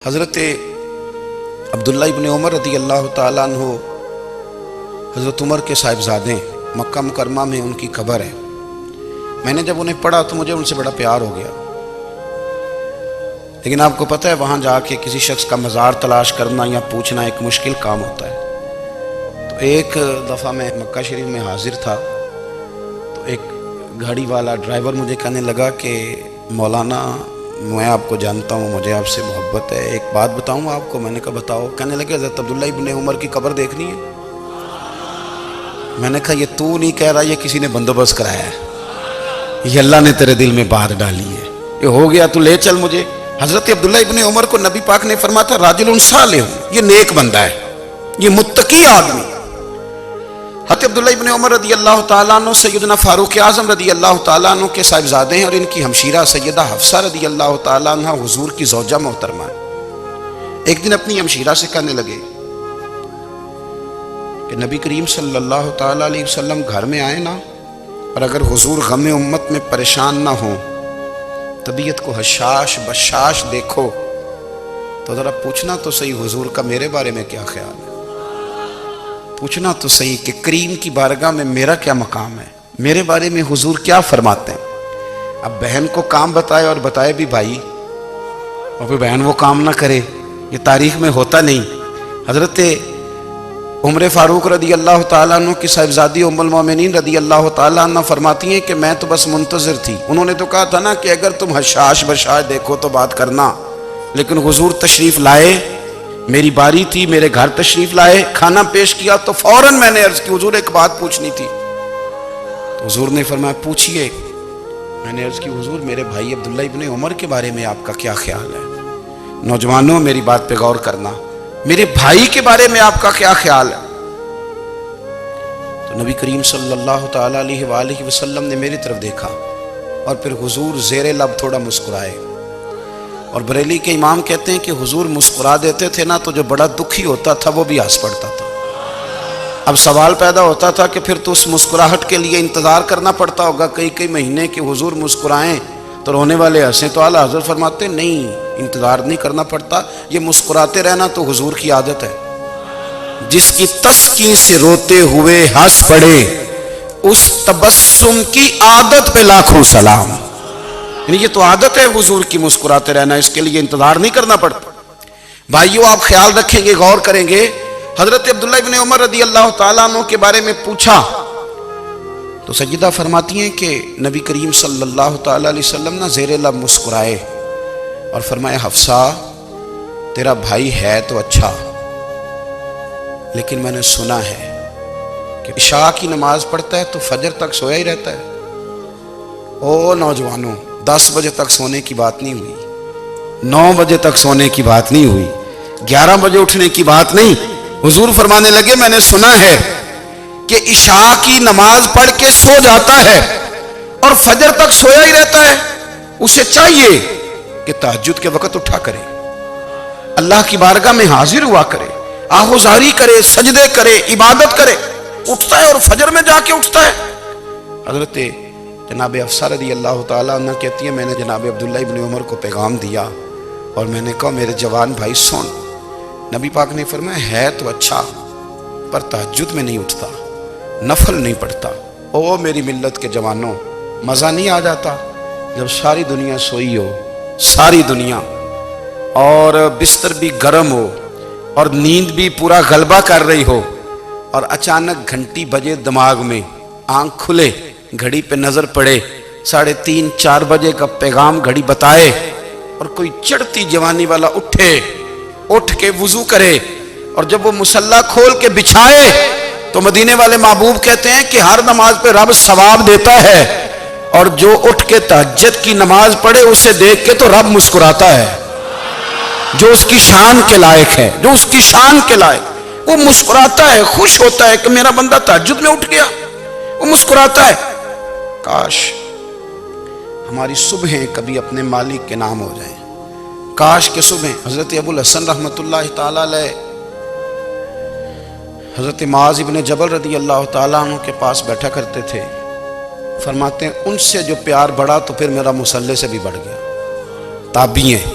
حضرت عبداللہ ابن عمر رضی اللہ تعالیٰ عنہ حضرت عمر کے صاحبزادے، مکہ مکرمہ میں ان کی قبر ہے۔ میں نے جب انہیں پڑھا تو مجھے ان سے بڑا پیار ہو گیا، لیکن آپ کو پتہ ہے وہاں جا کے کسی شخص کا مزار تلاش کرنا یا پوچھنا ایک مشکل کام ہوتا ہے۔ تو ایک دفعہ میں مکہ شریف میں حاضر تھا تو ایک گاڑی والا ڈرائیور مجھے کہنے لگا کہ مولانا میں آپ کو جانتا ہوں، مجھے آپ سے محبت ہے، ایک بات بتاؤں آپ کو۔ میں نے کہا بتاؤ۔ کہنے لگے حضرت عبداللہ ابن عمر کی قبر دیکھنی ہے۔ میں نے کہا یہ تو نہیں کہہ رہا، یہ کسی نے بندوبست کرایا ہے، یہ اللہ نے تیرے دل میں بات ڈالی ہے، یہ ہو گیا تو لے چل مجھے۔ حضرت عبداللہ ابن عمر کو نبی پاک نے فرمایا تھا راجل صالح، یہ نیک بندہ ہے، یہ متقی آدمی۔ حضرت عبداللہ ابن عمر رضی اللہ تعالیٰ عنہ سیدنا فاروق اعظم رضی اللہ تعالیٰ عنہ کے صاحبزادے ہیں، اور ان کی ہمشیرہ سیدہ حفصہ رضی اللہ تعالیٰ عنہ حضور کی زوجہ محترمہ ہے۔ ایک دن اپنی ہمشیرہ سے کہنے لگے کہ نبی کریم صلی اللہ تعالیٰ علیہ وسلم گھر میں آئے نا، اور اگر حضور غم امت میں پریشان نہ ہوں، طبیعت کو حشاش بشاش دیکھو تو ذرا پوچھنا تو صحیح حضور کا میرے بارے میں کیا خیال ہے، پوچھنا تو صحیح کہ کریم کی بارگاہ میں میرا کیا مقام ہے، میرے بارے میں حضور کیا فرماتے ہیں۔ اب بہن کو کام بتائے، اور بتائے بھی بھائی، اور پھر بہن وہ کام نہ کرے، یہ تاریخ میں ہوتا نہیں۔ حضرت عمر فاروق رضی اللہ تعالیٰ عنہ کی صاحبزادی ام المومنین رضی اللہ تعالیٰ عنہ فرماتی ہیں کہ میں تو بس منتظر تھی۔ انہوں نے تو کہا تھا نا کہ اگر تم حشاش بشاش دیکھو تو بات کرنا، لیکن حضور تشریف لائے، میری باری تھی، میرے گھر تشریف لائے، کھانا پیش کیا تو فوراً میں نے عرض کی حضور ایک بات پوچھنی تھی۔ تو حضور نے فرمایا پوچھئے۔ میں نے عرض کی حضور میرے بھائی عبداللہ ابن عمر کے بارے میں آپ کا کیا خیال ہے؟ نوجوانوں میری بات پہ غور کرنا، میرے بھائی کے بارے میں آپ کا کیا خیال ہے؟ تو نبی کریم صلی اللہ تعالیٰ علیہ وآلہ وسلم نے میری طرف دیکھا، اور پھر حضور زیر لب تھوڑا مسکرائے۔ اور بریلی کے امام کہتے ہیں کہ حضور مسکرا دیتے تھے نا تو جو بڑا دکھی ہوتا تھا وہ بھی ہنس پڑتا تھا۔ اب سوال پیدا ہوتا تھا کہ پھر تو اس مسکراہٹ کے لیے انتظار کرنا پڑتا ہوگا کئی مہینے کہ حضور مسکرائیں تو رونے والے ہنسیں، تو اعلیٰ حضرت فرماتے نہیں، انتظار نہیں کرنا پڑتا، یہ مسکراتے رہنا تو حضور کی عادت ہے۔ جس کی تسکین سے روتے ہوئے ہنس پڑے، اس تبسم کی عادت پہ لاکھوں سلام۔ یعنی یہ تو عادت ہے حضور کی مسکراتے رہنا، اس کے لیے انتظار نہیں کرنا پڑتا۔ بھائیو آپ خیال رکھیں گے، غور کریں گے، حضرت عبداللہ ابن عمر رضی اللہ تعالیٰ عنہ کے بارے میں پوچھا تو سیدہ فرماتی ہیں کہ نبی کریم صلی اللہ تعالیٰ علیہ وسلم نہ زیر لب مسکرائے اور فرمایا حفصہ تیرا بھائی ہے تو اچھا، لیکن میں نے سنا ہے کہ عشاء کی نماز پڑھتا ہے تو فجر تک سویا ہی رہتا ہے۔ او نوجوانوں، 10 بجے تک سونے کی بات نہیں ہوئی، 9 بجے تک سونے کی بات نہیں ہوئی، 11 بجے اٹھنے کی بات نہیں۔ حضور فرمانے لگے میں نے سنا ہے کہ عشاء کی نماز پڑھ کے سو جاتا ہے اور فجر تک سویا ہی رہتا ہے، اسے چاہیے کہ تہجد کے وقت اٹھا کرے، اللہ کی بارگاہ میں حاضر ہوا کرے، آہوزاری کرے، سجدے کرے، عبادت کرے، اٹھتا ہے اور فجر میں جا کے اٹھتا ہے۔ حضرت جناب حفصہ رضی اللہ تعالیٰ عنہ کہتی ہے میں نے جناب عبداللہ ابن عمر کو پیغام دیا اور میں نے کہا میرے جوان بھائی سن، نبی پاک نے فرمایا ہے تو اچھا پر تہجد میں نہیں اٹھتا، نفل نہیں پڑھتا۔ او میری ملت کے جوانوں، مزہ نہیں آ جاتا جب ساری دنیا سوئی ہو، ساری دنیا، اور بستر بھی گرم ہو اور نیند بھی پورا غلبہ کر رہی ہو، اور اچانک گھنٹی بجے دماغ میں، آنکھ کھلے، گھڑی پہ نظر پڑے، 3:30 4 بجے کا پیغام گھڑی بتائے، اور کوئی چڑھتی جوانی والا اٹھ کے وضو کرے، اور جب وہ مصلی کھول کے بچھائے تو مدینے والے محبوب کہتے ہیں کہ ہر نماز پہ رب ثواب دیتا ہے، اور جو اٹھ کے تہجد کی نماز پڑھے اسے دیکھ کے تو رب مسکراتا ہے، جو اس کی شان کے لائق ہے، جو اس کی شان کے لائق، وہ مسکراتا ہے، خوش ہوتا ہے کہ میرا بندہ تہجد میں اٹھ گیا، وہ مسکراتا ہے۔ کاش ہماری صبحیں کبھی اپنے مالک کے نام ہو جائیں، کاش کے صبح۔ حضرت ابو الحسن رحمۃ اللہ تعالیٰ علیہ حضرت معاذ ابن جبل رضی اللہ تعالیٰ عنہ کے پاس بیٹھا کرتے تھے، فرماتے ہیں ان سے جو پیار بڑھا تو پھر میرا مصلی سے بھی بڑھ گیا۔ تابعی ہیں،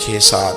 6-7,